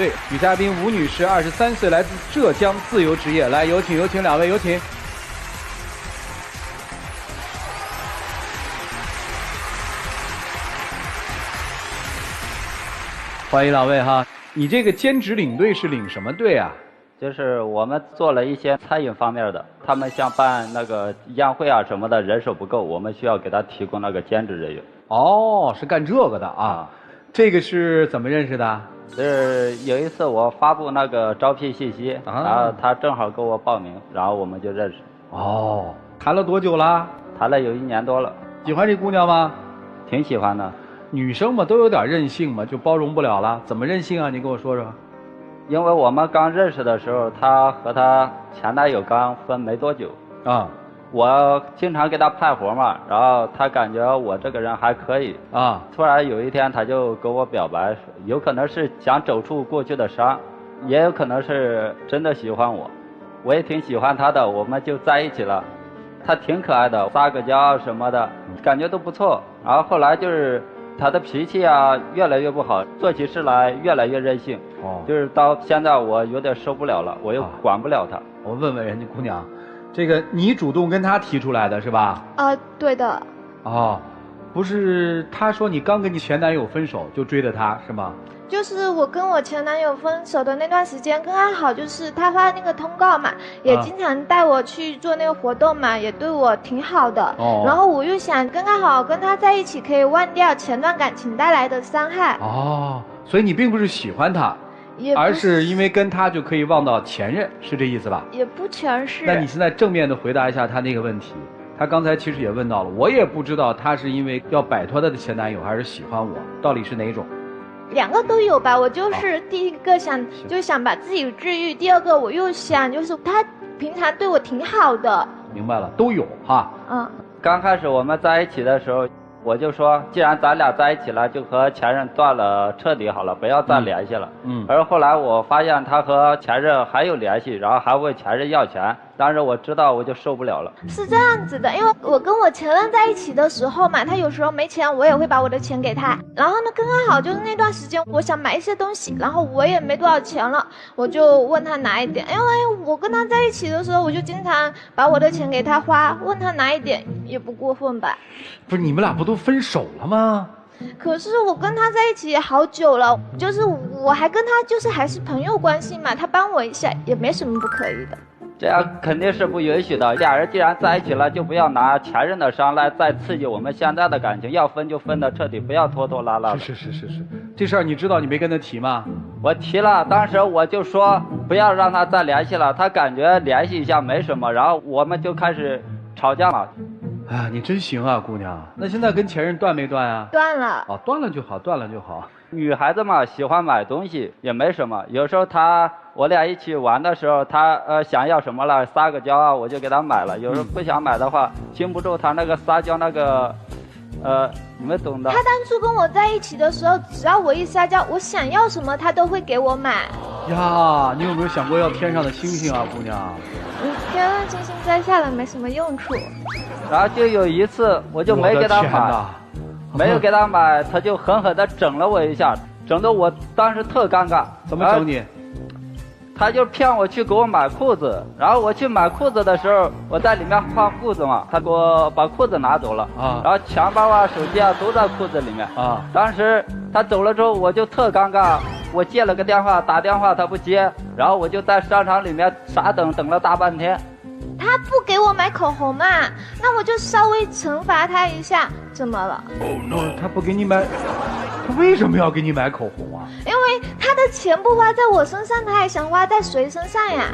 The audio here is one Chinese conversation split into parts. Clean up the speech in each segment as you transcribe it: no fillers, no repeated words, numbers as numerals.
对，女嘉宾吴女士，23岁，来自浙江，自由职业。来，有请两位，有请。欢迎两位哈。你这个兼职领队是领什么队啊？就是我们做了一些餐饮方面的，他们像办那个宴会啊什么的，人手不够，我们需要给他提供那个兼职人员。哦，是干这个的啊。这个是怎么认识的？是有一次我发布那个招聘信息，然后他正好给我报名，然后我们就认识。哦，谈了多久了？谈了有1年多了。喜欢这姑娘吗？挺喜欢的。女生嘛，都有点任性嘛，就包容不了了。怎么任性啊？你跟我说说。因为我们刚认识的时候，她和她前男友刚分没多久啊。我经常给她派活嘛，然后她感觉我这个人还可以啊。突然有一天，她就跟我表白，有可能是想走出过去的伤，也有可能是真的喜欢我。我也挺喜欢她的，我们就在一起了。她挺可爱的，撒个娇什么的，感觉都不错。然后后来就是她的脾气啊越来越不好，做起事来越来越任性。就是到现在我有点受不了了，我又管不了她。我问问人家姑娘。这个你主动跟他提出来的是吧？对的。哦，不是，他说你刚跟你前男友分手就追的他是吗？就是我跟我前男友分手的那段时间，刚刚好就是他发那个通告嘛，也经常带我去做那个活动嘛，也对我挺好的。然后我又想刚刚好跟他在一起，可以忘掉前段感情带来的伤害。所以你并不是喜欢他。而是因为跟他就可以忘到前任，是这意思吧？也不全是。那你现在正面的回答一下他那个问题。他刚才其实也问到了，我也不知道他是因为要摆脱他的前男友，还是喜欢我，到底是哪种？2个都有吧。我就是第一个想把自己治愈，第二个我又想就是他平常对我挺好的。明白了，都有哈。刚开始我们在一起的时候，我就说，既然咱俩在一起了，就和前任断了，彻底好了，不要再联系了。而后来我发现他和前任还有联系，然后还问前任要钱，当时我知道我就受不了了。是这样子的，因为我跟我前任在一起的时候嘛，他有时候没钱，我也会把我的钱给他。然后呢，刚刚好就是那段时间，我想买一些东西，然后我也没多少钱了，我就问他拿一点。因为我跟他在一起的时候，我就经常把我的钱给他花，问他拿一点也不过分吧？不是，你们俩不都分手了吗？可是我跟他在一起也好久了，就是我还跟他就是还是朋友关系嘛，他帮我一下也没什么不可以的。这样肯定是不允许的，俩人既然在一起了，就不要拿前任的伤来再刺激我们现在的感情，要分就分得彻底，不要拖拖拉拉的。是，这事儿你知道你没跟他提吗？我提了，当时我就说不要让他再联系了，他感觉联系一下没什么，然后我们就开始吵架了。哎，你真行啊，姑娘。那现在跟前任断没断啊？断了。断了就好，断了就好。女孩子嘛，喜欢买东西也没什么。有时候我俩一起玩的时候，她想要什么了，撒个娇啊，我就给她买了。有时候不想买的话，经不住她那个撒娇那个，你们懂的。他当初跟我在一起的时候，只要我一撒娇，我想要什么他都会给我买。呀，你有没有想过要天上的星星啊，姑娘？天上星星摘下来没什么用处。然后就有一次，我就没给他买，没有给他买，他就狠狠地整了我一下，整得我当时特尴尬。怎么整你？他就骗我去给我买裤子，然后我去买裤子的时候，我在里面换裤子嘛，他给我把裤子拿走了然后钱包啊、手机啊都在裤子里面当时他走了之后，我就特尴尬，我接了个电话，打电话他不接，然后我就在商场里面傻等了大半天。他不给我买口红嘛，那我就稍微惩罚他一下，怎么了？他不给你买，他为什么要给你买口红啊？因为他的钱不花在我身上，他还想花在谁身上呀？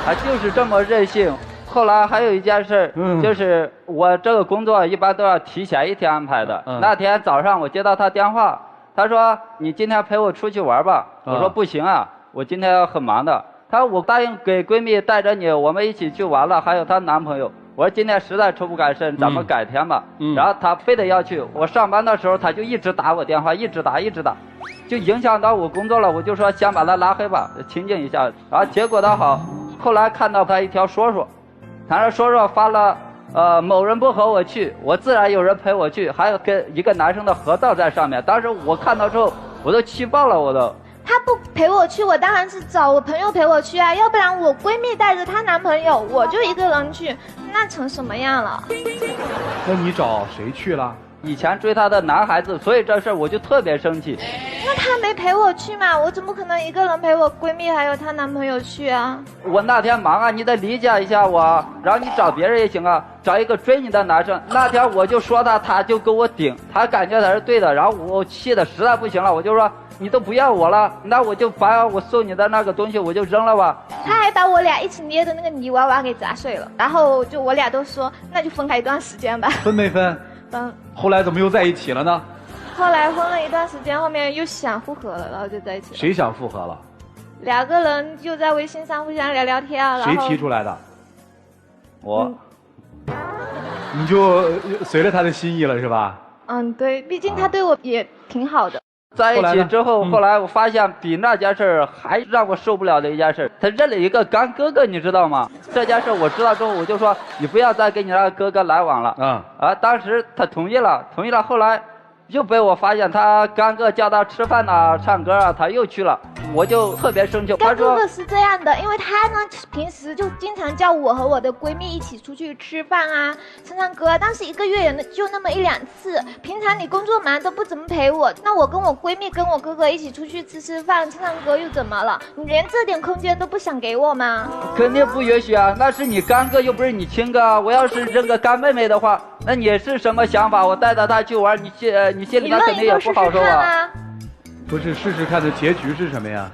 他就是这么任性。后来还有一件事就是我这个工作一般都要提前1天安排的那天早上我接到他电话，他说你今天陪我出去玩吧我说不行啊，我今天很忙的。他说我答应给闺蜜带着你，我们一起去玩了，还有她男朋友。我说今天实在抽不开身，咱们改天吧。然后他非得要去，我上班的时候他就一直打我电话，一直打，就影响到我工作了。我就说先把他拉黑吧，清静一下。然后结果倒好，后来看到他一条说说，他说说说发了某人不和我去，我自然有人陪我去，还有跟一个男生的合照在上面。当时我看到之后，我都气爆了，我都。她不陪我去，我当然是找我朋友陪我去啊，要不然我闺蜜带着她男朋友，我就一个人去，那成什么样了？那你找谁去了？以前追她的男孩子，所以这事我就特别生气。那她没陪我去嘛？我怎么可能一个人陪我闺蜜还有她男朋友去啊？我那天忙啊，你得理解一下我，然后你找别人也行啊，找一个追你的男生。那天我就说他就给我顶，他感觉他是对的，然后我气的实在不行了，我就说你都不要我了，那我就把我送你的那个东西我就扔了吧。他还把我俩一起捏的那个泥娃娃给砸碎了，然后就我俩都说那就分开一段时间吧。分没分？分。后来怎么又在一起了呢？后来分了一段时间，后面又想复合了，然后就在一起了。谁想复合了？两个人就在微信上互相聊聊天，然后谁提出来的？我。你就随了他的心意了是吧？嗯，对，毕竟他对我也挺好的。在一起之后，后来我发现比那件事还让我受不了的一件事，他认了一个干哥哥，你知道吗？这件事我知道之后，我就说你不要再跟你那个哥哥来往了。当时他同意了，后来又被我发现他干哥叫他吃饭啊、唱歌啊，他又去了，我就特别生气。干哥哥是这样的，因为他呢平时就经常叫我和我的闺蜜一起出去吃饭啊、唱唱歌啊，但是一个月也就那么1-2次。平常你工作忙都不怎么陪我，那我跟我闺蜜跟我哥哥一起出去吃饭、唱唱歌又怎么了？你连这点空间都不想给我吗？肯定不允许啊！那是你干哥又不是你亲哥啊！我要是认个干妹妹的话，那你是什么想法？我带着她去玩，你心里那肯定也不好受啊！不是，试试看的结局是什么呀？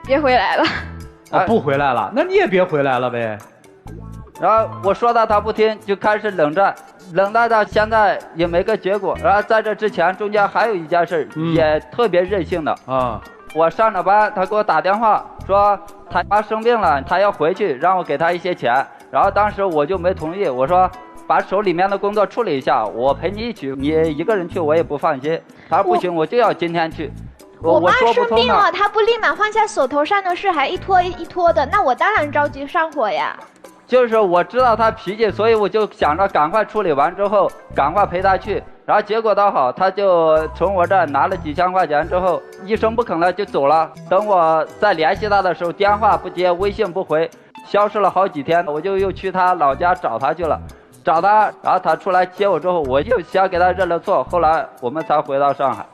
别回来了。不回来了，那你也别回来了呗。然后我说他不听，就开始冷战，冷战到现在也没个结果。然后在这之前，中间还有一件事，也特别任性的啊。我上着班，他给我打电话说他妈生病了，他要回去，让我给他一些钱。然后当时我就没同意，我说把手里面的工作处理一下，我陪你一起，你一个人去我也不放心。他说不行，我就要今天去。我妈生病了，她不立马放下手头上的事，还一拖一拖的，那我当然着急上火呀。就是我知道他脾气，所以我就想着赶快处理完之后，赶快陪他去。然后结果倒好，他就从我这儿拿了几千块钱之后，一声不吭的就走了。等我再联系他的时候，电话不接，微信不回，消失了好几天。我就又去他老家找他去了，找他，然后他出来接我之后，我就想给他认了错。后来我们才回到上海。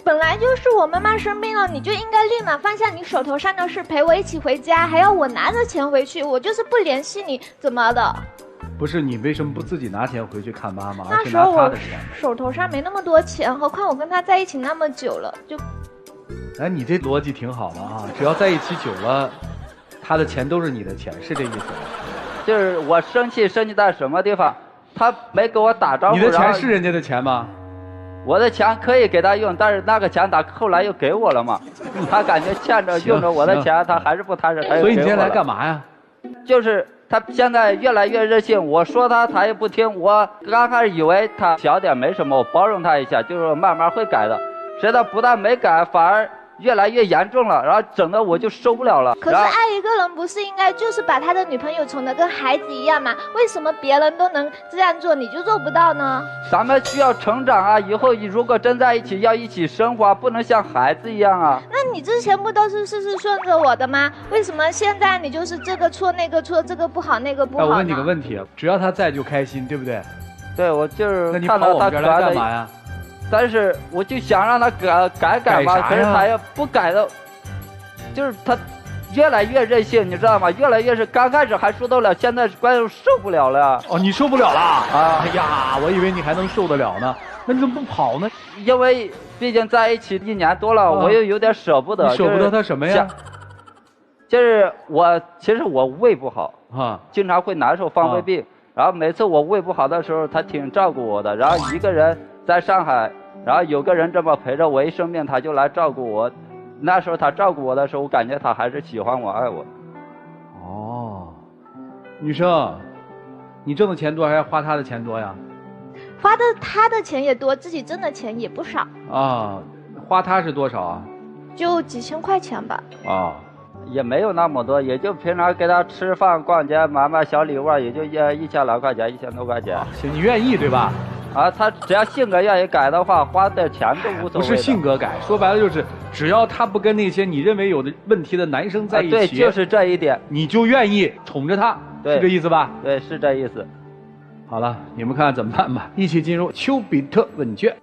本来就是我妈妈生病了，你就应该立马放下你手头上的事，陪我一起回家，还要我拿着钱回去，我就是不联系你，怎么的？不是，你为什么不自己拿钱回去看妈妈，而是拿他的钱？手头上没那么多钱，何况我跟他在一起那么久了，就……哎，你这逻辑挺好的啊！只要在一起久了，他的钱都是你的钱，是这意思吗？就是我生气在什么地方？他没给我打招呼。你的钱是人家的钱吗？我的钱可以给他用，但是那个钱他后来又给我了嘛，他感觉欠着用着我的钱，他还是不踏实。所以你今天来干嘛呀？就是他现在越来越任性，我说他也不听。我刚开始以为他小点没什么，我包容他一下，就是慢慢会改的。谁知道不但没改，反而越来越严重了，然后整的我就受不了了。可是爱一个人不是应该就是把他的女朋友宠得跟孩子一样吗？为什么别人都能这样做，你就做不到呢？咱们需要成长啊！以后如果真在一起，要一起生活，不能像孩子一样啊！那你之前不都是事事顺着我的吗？为什么现在你就是这个错那个错，这个不好那个不好呢？我问你个问题，只要他在就开心，对不对？对，我就是那你跑我们这儿来干嘛呀？但是我就想让他改嘛，可是他也不改的，就是他越来越任性，你知道吗？越来越是刚开始还受得了，现在关键受不了了。哦，你受不了了啊！哎呀，我以为你还能受得了呢，那你怎么不跑呢？因为毕竟在一起1年多了，我又有点舍不得。你舍不得他什么呀？就是其实我胃不好啊，经常会难受，放胃病。然后每次我胃不好的时候，他挺照顾我的。然后一个人在上海，然后有个人这么陪着我，一生病他就来照顾我。那时候他照顾我的时候，我感觉他还是喜欢我、爱我。哦，女生，你挣的钱多还是花他的钱多呀？花的他的钱也多，自己挣的钱也不少。啊，花他是多少啊？就几千块钱吧。啊。也没有那么多，也就平常给他吃饭、逛街、买小礼物，也就1000来块钱，1000多块钱。行，你愿意对吧？啊，他只要性格愿意改的话，花点钱都无所谓。不是性格改，说白了就是只要他不跟那些你认为有的问题的男生在一起，对，就是这一点，你就愿意宠着他，是这意思吧？对，是这意思。好了，你们看怎么办吧？一起进入丘比特问卷。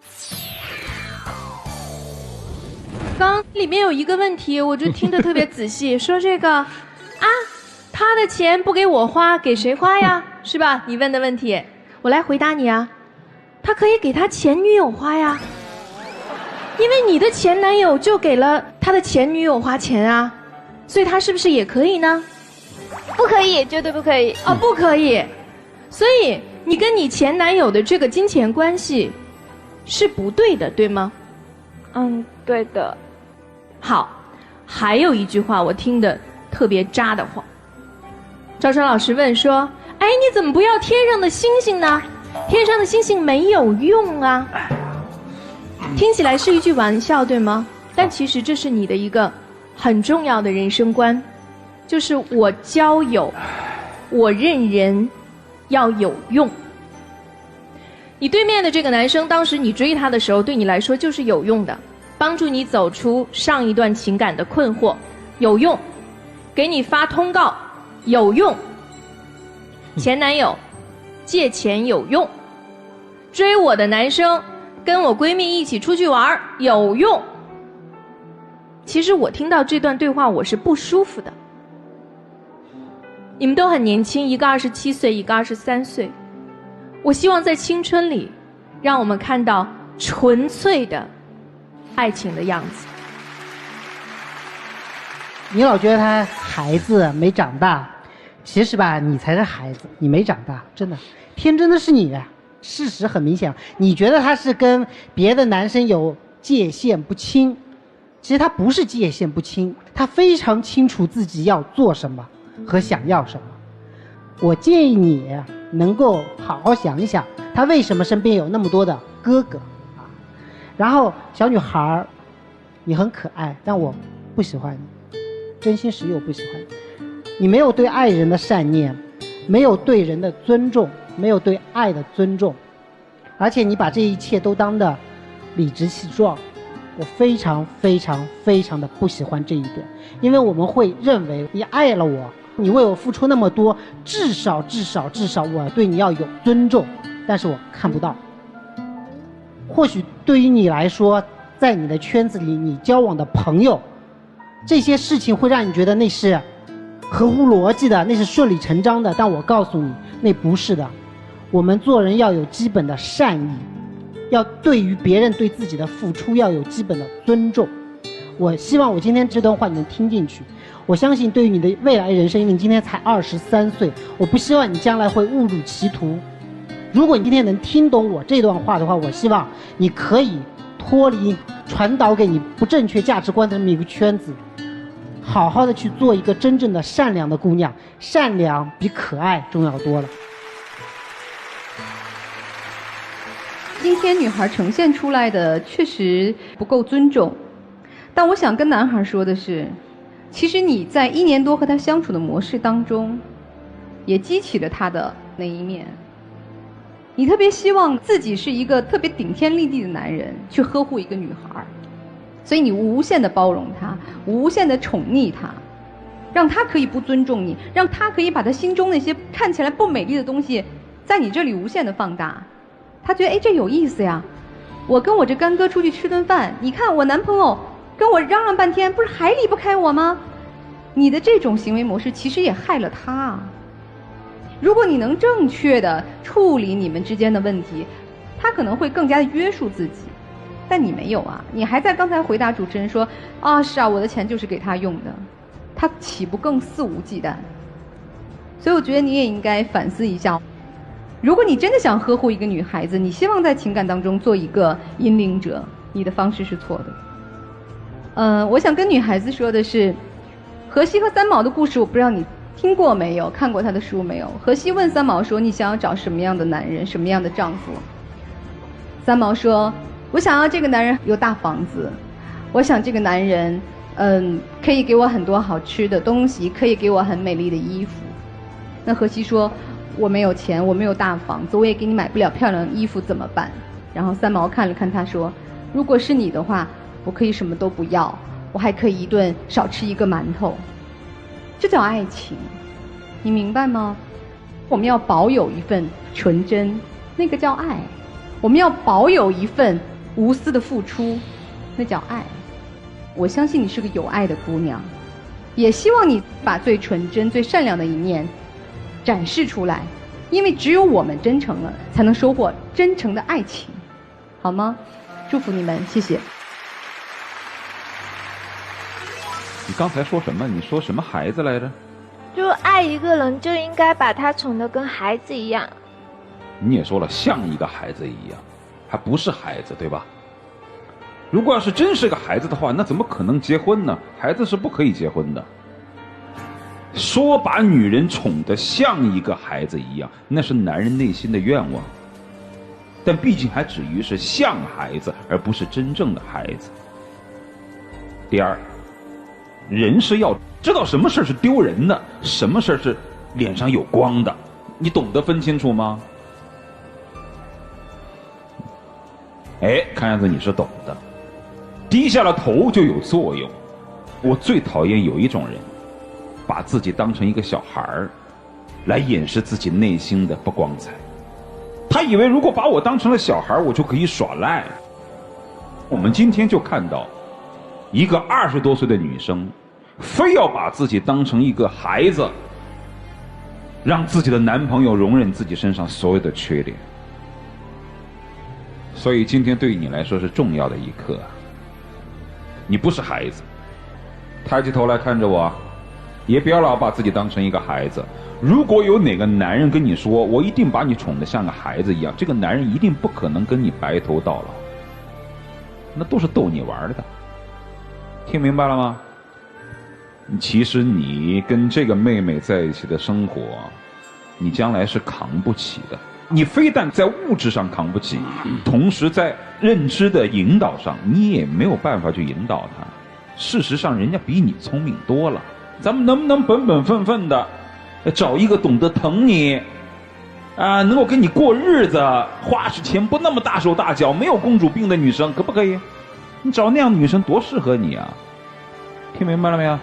刚里面有一个问题，我就听得特别仔细，说这个啊，他的钱不给我花，给谁花呀？是吧？你问的问题，我来回答你啊。他可以给他前女友花呀，因为你的前男友就给了他的前女友花钱啊，所以他是不是也可以呢？不可以，绝对不可以。哦，不可以。所以你跟你前男友的这个金钱关系是不对的，对吗？嗯，对的。好，还有一句话我听得特别渣的话。赵川老师问说：“哎，你怎么不要天上的星星呢？天上的星星没有用啊。”听起来是一句玩笑，对吗？但其实这是你的一个很重要的人生观，就是我交友，我认人要有用。你对面的这个男生，当时你追他的时候，对你来说就是有用的，帮助你走出上一段情感的困惑，有用；给你发通告，有用；前男友借钱有用；追我的男生跟我闺蜜一起出去玩有用。其实我听到这段对话我是不舒服的。你们都很年轻，一个27岁，一个23岁。我希望在青春里，让我们看到纯粹的爱情的样子。你老觉得他孩子没长大，其实吧，你才是孩子，你没长大，真的，天真的是你。事实很明显，你觉得他是跟别的男生有界限不清，其实他不是界限不清，他非常清楚自己要做什么和想要什么。我建议你能够好好想一想，他为什么身边有那么多的哥哥啊？然后小女孩，你很可爱，但我不喜欢你，真心实意我不喜欢你。你没有对爱人的善念，没有对人的尊重，没有对爱的尊重，而且你把这一切都当的理直气壮，我非常非常非常的不喜欢这一点，因为我们会认为你爱了我，你为我付出那么多，至少我对你要有尊重，但是我看不到。或许对于你来说，在你的圈子里，你交往的朋友，这些事情会让你觉得那是合乎逻辑的，那是顺理成章的，但我告诉你，那不是的。我们做人要有基本的善意，要对于别人对自己的付出要有基本的尊重。我希望我今天这段话你能听进去。我相信对于你的未来人生，因为你今天才23岁，我不希望你将来会误入歧途。如果你今天能听懂我这段话的话，我希望你可以脱离传导给你不正确价值观的这么一个圈子，好好的去做一个真正的善良的姑娘，善良比可爱重要多了。今天女孩呈现出来的确实不够尊重，但我想跟男孩说的是，其实你在1年多和他相处的模式当中，也激起了他的那一面。你特别希望自己是一个特别顶天立地的男人，去呵护一个女孩，所以你无限的包容她，无限的宠溺她，让她可以不尊重你，让她可以把她心中那些看起来不美丽的东西，在你这里无限的放大。他觉得哎，这有意思呀！我跟我这干哥出去吃顿饭，你看我男朋友跟我嚷嚷半天，不是还离不开我吗？你的这种行为模式其实也害了他。如果你能正确的处理你们之间的问题，他可能会更加的约束自己。但你没有啊，你还在刚才回答主持人说啊，是啊，我的钱就是给他用的，他岂不更肆无忌惮？所以我觉得你也应该反思一下。如果你真的想呵护一个女孩子，你希望在情感当中做一个引领者，你的方式是错的。我想跟女孩子说的是，荷西和三毛的故事，我不知道你听过没有，看过他的书没有？荷西问三毛说：“你想要找什么样的男人，什么样的丈夫？”三毛说：“我想要这个男人有大房子，我想这个男人，可以给我很多好吃的东西，可以给我很美丽的衣服。”那荷西说：“我没有钱，我没有大房子，我也给你买不了漂亮的衣服，怎么办？然后三毛看了看他说，如果是你的话，我可以什么都不要，我还可以一顿少吃一个馒头。这叫爱情，你明白吗？我们要保有一份纯真，那个叫爱；我们要保有一份无私的付出，那叫爱。我相信你是个有爱的姑娘，也希望你把最纯真、最善良的一面展示出来，因为只有我们真诚了，才能收获真诚的爱情，好吗？祝福你们，谢谢。你刚才说什么？你说什么孩子来着？就爱一个人就应该把他宠得跟孩子一样。你也说了，像一个孩子一样，还不是孩子，对吧？如果要是真是个孩子的话，那怎么可能结婚呢？孩子是不可以结婚的。说把女人宠得像一个孩子一样，那是男人内心的愿望，但毕竟还止于是像孩子，而不是真正的孩子。第二，人是要知道什么事是丢人的，什么事是脸上有光的，你懂得分清楚吗？哎，看样子你是懂的，低下了头就有作用。我最讨厌有一种人，把自己当成一个小孩儿，来掩饰自己内心的不光彩。他以为如果把我当成了小孩，我就可以耍赖。我们今天就看到一个20多岁的女生，非要把自己当成一个孩子，让自己的男朋友容忍自己身上所有的缺点。所以今天对于你来说是重要的一刻，你不是孩子，抬起头来看着我，也不要老把自己当成一个孩子。如果有哪个男人跟你说我一定把你宠得像个孩子一样，这个男人一定不可能跟你白头到老，那都是逗你玩的。听明白了吗？其实你跟这个妹妹在一起的生活，你将来是扛不起的。你非但在物质上扛不起，同时在认知的引导上，你也没有办法去引导她。事实上，人家比你聪明多了。咱们能不能本本分分的找一个懂得疼你能够跟你过日子，花式钱不那么大手大脚，没有公主病的女生，可不可以？你找那样的女生多适合你啊！听明白了没有？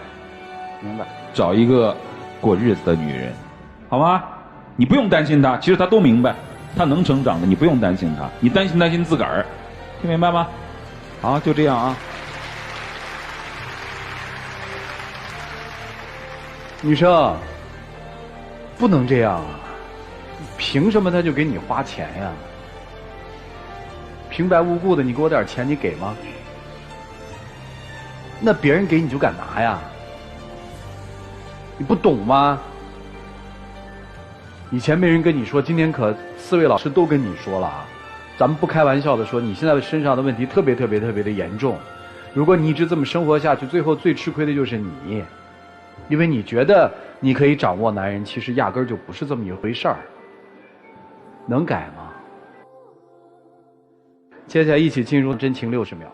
明白。找一个过日子的女人，好吗？你不用担心她，其实她都明白，她能成长的，你不用担心她，你担心自个儿，听明白吗？好，就这样啊。女生，不能这样啊！凭什么他就给你花钱呀？平白无故的你给我点钱，你给吗？那别人给你就敢拿呀？你不懂吗？以前没人跟你说，今天可4位老师都跟你说了啊！咱们不开玩笑的说，你现在身上的问题特别的严重。如果你一直这么生活下去，最后最吃亏的就是你，因为你觉得你可以掌握男人，其实压根儿就不是这么一回事儿。能改吗？接下来一起进入真情60秒。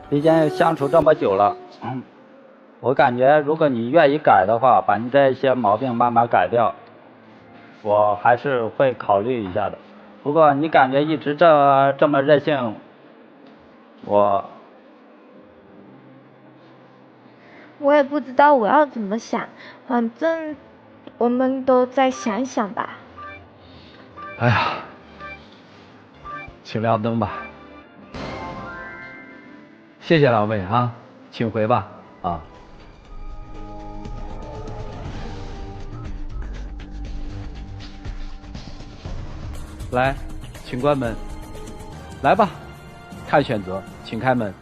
毕竟相处这么久了，我感觉如果你愿意改的话，把你这些毛病慢慢改掉，我还是会考虑一下的。不过你感觉一直这么任性，我也不知道我要怎么想，反正我们都再想想吧。哎呀，请亮灯吧。谢谢两位啊，请回吧啊。来，请关门。来吧，看选择，请开门。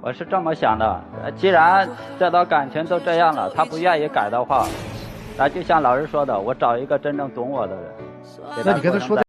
我是这么想的，既然这段感情都这样了，他不愿意改的话，那就像老师说的，我找一个真正懂我的人。那你跟他说